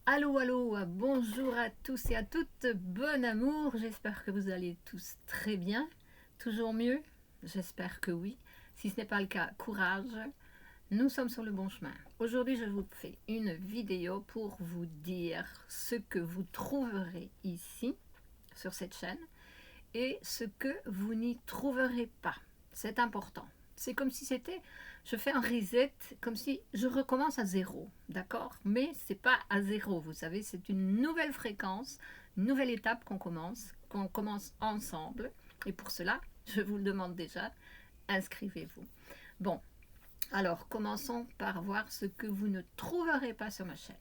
Allô, allô, bonjour à tous et à toutes, bon amour, j'espère que vous allez tous très bien, toujours mieux, j'espère que oui. Si ce n'est pas le cas, courage, nous sommes sur le bon chemin. Aujourd'hui, je vous fais une vidéo pour vous dire ce que vous trouverez ici, sur cette chaîne, et ce que vous n'y trouverez pas. C'est important. C'est comme si c'était, je fais un reset, comme si je recommence à zéro, d'accord? Mais c'est pas à zéro, vous savez, c'est une nouvelle fréquence, une nouvelle étape qu'on commence ensemble. Et pour cela, je vous le demande déjà, inscrivez-vous. Bon, alors commençons par voir ce que vous ne trouverez pas sur ma chaîne.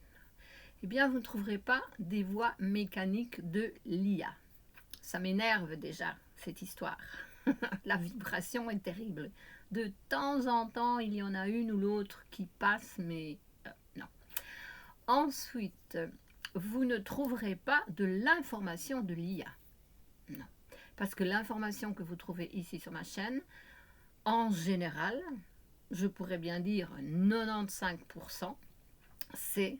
Eh bien, vous ne trouverez pas des voix mécaniques de l'IA. Ça m'énerve déjà, cette histoire. La vibration est terrible. De temps en temps, il y en a une ou l'autre qui passe, mais non. Ensuite, vous ne trouverez pas de l'information de l'IA. Non. Parce que l'information que vous trouvez ici sur ma chaîne, en général, je pourrais bien dire 95%, c'est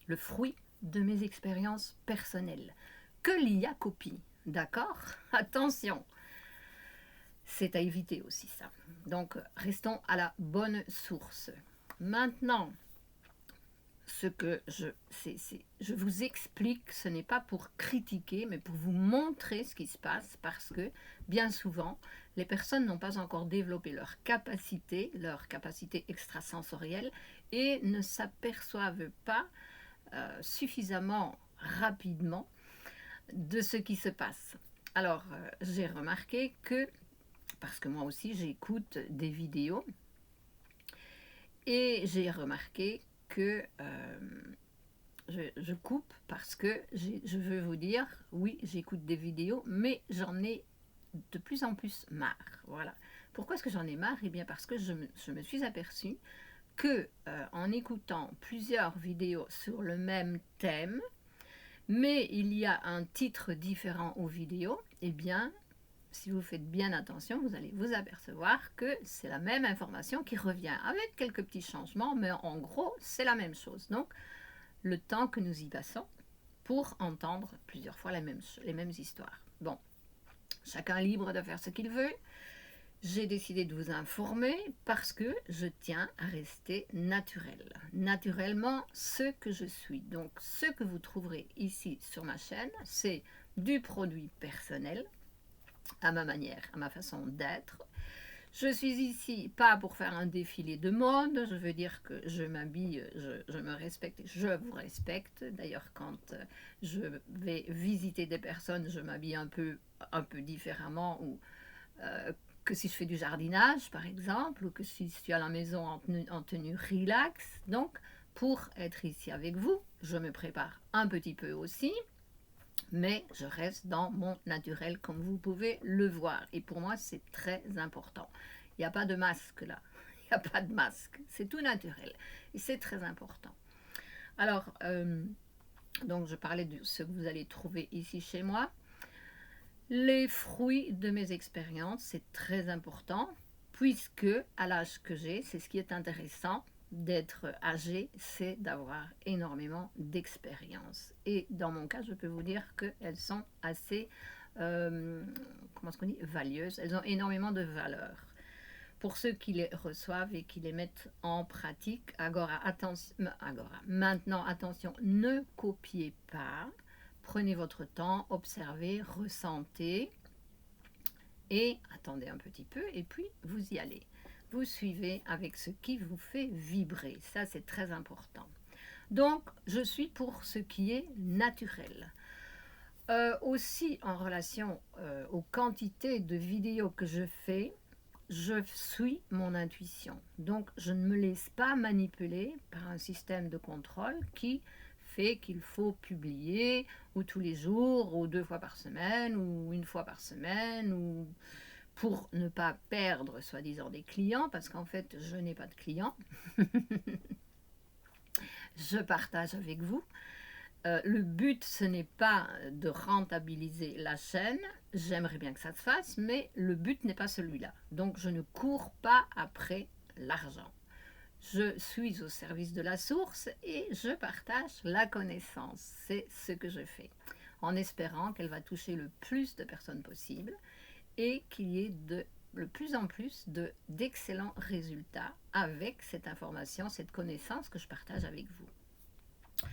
le fruit de mes expériences personnelles que l'IA copie. D'accord? Attention, c'est à éviter aussi ça. Donc, restons à la bonne source. Maintenant, ce que je vous explique, ce n'est pas pour critiquer, mais pour vous montrer ce qui se passe, parce que bien souvent, les personnes n'ont pas encore développé leur capacité extrasensorielle, et ne s'aperçoivent pas suffisamment rapidement de ce qui se passe. Alors, j'ai remarqué que, parce que moi aussi j'écoute des vidéos, et j'ai remarqué que je coupe parce que je veux vous dire, oui, j'écoute des vidéos, mais j'en ai de plus en plus marre. Voilà. Pourquoi est-ce que j'en ai marre? Eh bien parce que je me suis aperçue que en écoutant plusieurs vidéos sur le même thème, mais il y a un titre différent aux vidéos, eh bien, si vous faites bien attention, vous allez vous apercevoir que c'est la même information qui revient, avec quelques petits changements, mais en gros, c'est la même chose. Donc, le temps que nous y passons pour entendre plusieurs fois les mêmes histoires. Bon, chacun est libre de faire ce qu'il veut. J'ai décidé de vous informer parce que je tiens à rester naturel. Naturellement, ce que je suis. Donc, ce que vous trouverez ici sur ma chaîne, c'est du produit personnel, à ma manière, à ma façon d'être. Je suis ici pas pour faire un défilé de mode, je veux dire que je m'habille, je me respecte, je vous respecte. D'ailleurs, quand je vais visiter des personnes, je m'habille un peu différemment, ou que si je fais du jardinage, par exemple, ou que si je suis à la maison en tenue relax. Donc, pour être ici avec vous, je me prépare un petit peu aussi, mais je reste dans mon naturel, comme vous pouvez le voir. Et pour moi, c'est très important. Il n'y a pas de masque là. Il n'y a pas de masque. C'est tout naturel. Et c'est très important. Alors, donc je parlais de ce que vous allez trouver ici chez moi. Les fruits de mes expériences, c'est très important, puisque à l'âge que j'ai, c'est ce qui est intéressant d'être âgé, c'est d'avoir énormément d'expérience. Et dans mon cas, je peux vous dire qu'elles sont assez, comment est-ce qu'on dit, valieuses. Elles ont énormément de valeur. Pour ceux qui les reçoivent et qui les mettent en pratique, maintenant, attention, ne copiez pas. Prenez votre temps, observez, ressentez et attendez un petit peu et puis vous y allez. Vous suivez avec ce qui vous fait vibrer. Ça, c'est très important. Donc, je suis pour ce qui est naturel. Aussi, en relation aux quantités de vidéos que je fais, je suis mon intuition. Donc, je ne me laisse pas manipuler par un système de contrôle qui fait qu'il faut publier ou tous les jours, ou 2 fois par semaine, ou 1 fois par semaine, ou pour ne pas perdre soi-disant des clients, parce qu'en fait, je n'ai pas de clients. Je partage avec vous. Le but, ce n'est pas de rentabiliser la chaîne, j'aimerais bien que ça se fasse, mais le but n'est pas celui-là. Donc je ne cours pas après l'argent. Je suis au service de la source et je partage la connaissance. C'est ce que je fais, en espérant qu'elle va toucher le plus de personnes possible et qu'il y ait de plus en plus d'excellents résultats avec cette information, cette connaissance que je partage avec vous.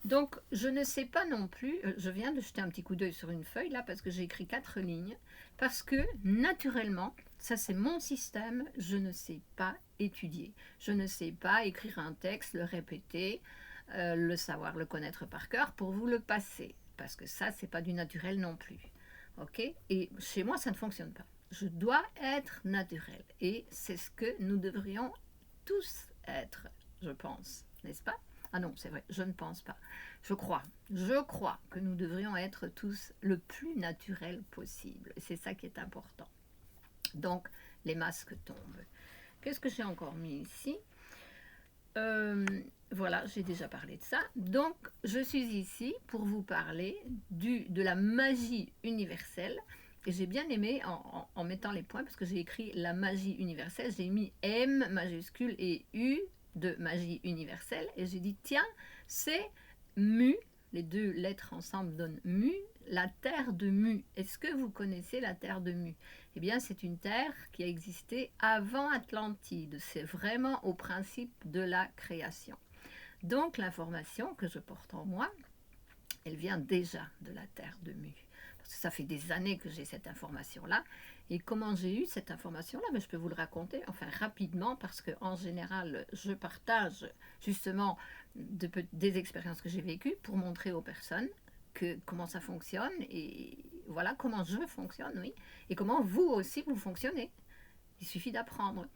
Donc, je ne sais pas non plus, je viens de jeter un petit coup d'œil sur une feuille là parce que j'ai écrit 4 lignes, parce que naturellement, ça c'est mon système, je ne sais pas étudier. Je ne sais pas écrire un texte, le répéter, le savoir, le connaître par cœur pour vous le passer, parce que ça c'est pas du naturel non plus. Ok? Et chez moi ça ne fonctionne pas. Je dois être naturel et c'est ce que nous devrions tous être, je pense, n'est-ce pas? Ah non, c'est vrai, je ne pense pas. Je crois que nous devrions être tous le plus naturel possible. C'est ça qui est important. Donc, les masques tombent. Qu'est-ce que j'ai encore mis ici? Voilà, j'ai déjà parlé de ça. Donc, je suis ici pour vous parler de la magie universelle. Et j'ai bien aimé, en mettant les points, parce que j'ai écrit la magie universelle, j'ai mis M majuscule et U de magie universelle. Et j'ai dit, tiens, c'est Mu, les deux lettres ensemble donnent Mu, la terre de Mu. Est-ce que vous connaissez la terre de Mu? Eh bien, c'est une terre qui a existé avant Atlantide. C'est vraiment au principe de la création. Donc, l'information que je porte en moi, elle vient déjà de la terre de Mu. Parce que ça fait des années que j'ai cette information-là. Et comment j'ai eu cette information-là? Mais je peux vous le raconter, enfin rapidement, parce qu'en général, je partage justement des expériences que j'ai vécues pour montrer aux personnes comment ça fonctionne et voilà comment je fonctionne, oui, et comment vous aussi vous fonctionnez. Il suffit d'apprendre.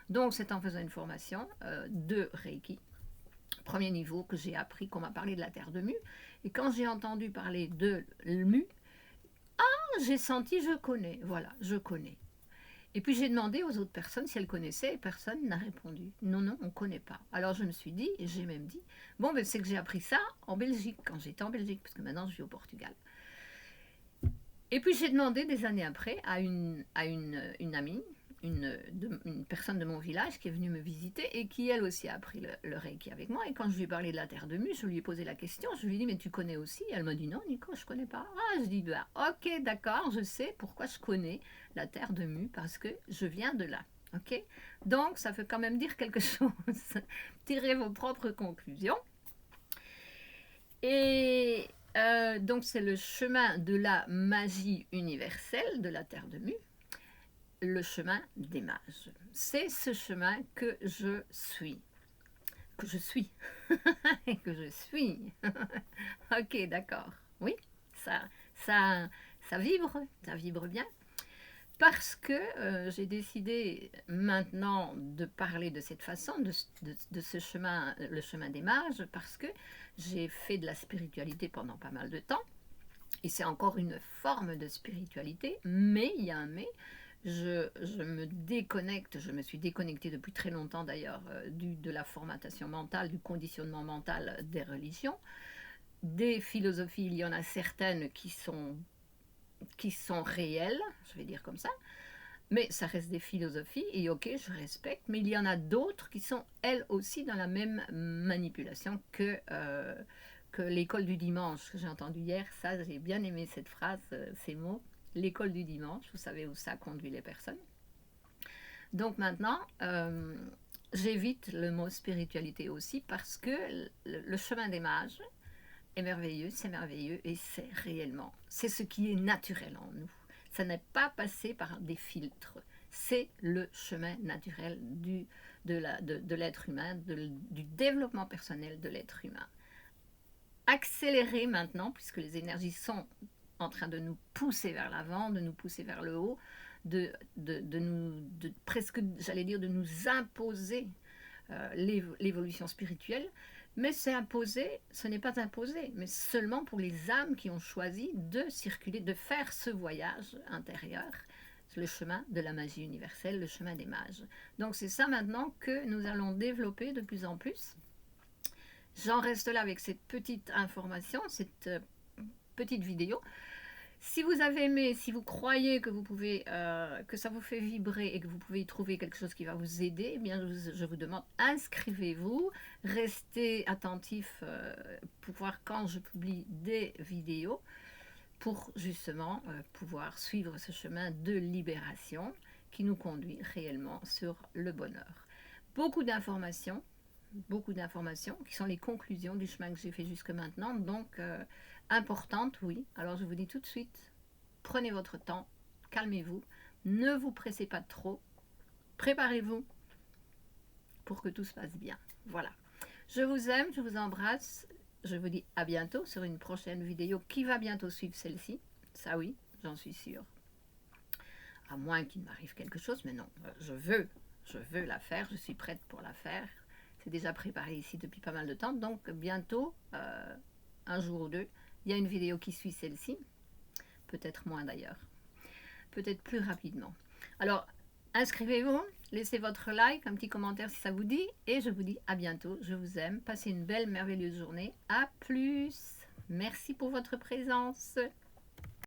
Donc c'est en faisant une formation de Reiki, premier niveau, que j'ai appris qu'on m'a parlé de la terre de Mu. Et quand j'ai entendu parler de Mu, j'ai senti, je connais, voilà, je connais. Et puis j'ai demandé aux autres personnes si elles connaissaient et personne n'a répondu. Non, non, on ne connaît pas. Alors je me suis dit, et j'ai même dit, bon, ben, c'est que j'ai appris ça en Belgique, quand j'étais en Belgique, parce que maintenant je vis au Portugal. Et puis j'ai demandé des années après à une amie, une personne de mon village qui est venue me visiter et qui elle aussi a appris le Reiki avec moi. Et quand je lui ai parlé de la terre de Mu, je lui ai posé la question, je lui ai dit mais tu connais aussi? Elle m'a dit non Nico, je connais pas. Ah, je dis bah, ok d'accord, je sais pourquoi je connais la terre de Mu, parce que je viens de là. Ok, donc ça veut quand même dire quelque chose. Tirez vos propres conclusions. Et donc c'est le chemin de la magie universelle de la terre de Mu, le chemin des mages. C'est ce chemin que je suis. Que je suis. Que je suis. Ok, d'accord. Oui, ça vibre bien. Parce que j'ai décidé maintenant de parler de cette façon, de ce chemin, le chemin des mages, parce que j'ai fait de la spiritualité pendant pas mal de temps. Et c'est encore une forme de spiritualité, mais il y a un mais. Je me déconnecte, je me suis déconnectée depuis très longtemps d'ailleurs de la formatation mentale, du conditionnement mental des religions. Des philosophies, il y en a certaines qui sont réelles, je vais dire comme ça, mais ça reste des philosophies et ok, je respecte, mais il y en a d'autres qui sont elles aussi dans la même manipulation que l'école du dimanche que j'ai entendu hier. Ça, j'ai bien aimé cette phrase, ces mots. L'école du dimanche, vous savez où ça conduit les personnes. Donc maintenant, j'évite le mot spiritualité aussi parce que le chemin des mages est merveilleux, c'est merveilleux et c'est réellement, c'est ce qui est naturel en nous. Ça n'est pas passé par des filtres, c'est le chemin naturel de l'être humain, du développement personnel de l'être humain. Accéléré maintenant, puisque les énergies sont en train de nous pousser vers l'avant, de nous pousser vers le haut, presque, j'allais dire, de nous imposer l'évolution spirituelle. Mais c'est imposé, ce n'est pas imposé, mais seulement pour les âmes qui ont choisi de circuler, de faire ce voyage intérieur, le chemin de la magie universelle, le chemin des mages. Donc c'est ça maintenant que nous allons développer de plus en plus. J'en reste là avec cette petite information, cette petite vidéo. Si vous avez aimé, si vous croyez que vous pouvez, que ça vous fait vibrer et que vous pouvez y trouver quelque chose qui va vous aider, eh bien je vous demande, inscrivez-vous, restez attentif pour voir quand je publie des vidéos, pour justement pouvoir suivre ce chemin de libération qui nous conduit réellement sur le bonheur. Beaucoup d'informations qui sont les conclusions du chemin que j'ai fait jusque maintenant, donc importantes, oui. Alors je vous dis tout de suite, prenez votre temps, calmez-vous, ne vous pressez pas trop, préparez-vous pour que tout se passe bien. Voilà. Je vous aime, je vous embrasse, je vous dis à bientôt sur une prochaine vidéo qui va bientôt suivre celle-ci. Ça oui, j'en suis sûre. À moins qu'il m'arrive quelque chose, mais non, je veux la faire, je suis prête pour la faire. C'est déjà préparé ici depuis pas mal de temps, donc bientôt, un jour ou deux, il y a une vidéo qui suit celle-ci, peut-être moins d'ailleurs, peut-être plus rapidement. Alors, inscrivez-vous, laissez votre like, un petit commentaire si ça vous dit, et je vous dis à bientôt, je vous aime, passez une belle, merveilleuse journée, à plus, merci pour votre présence.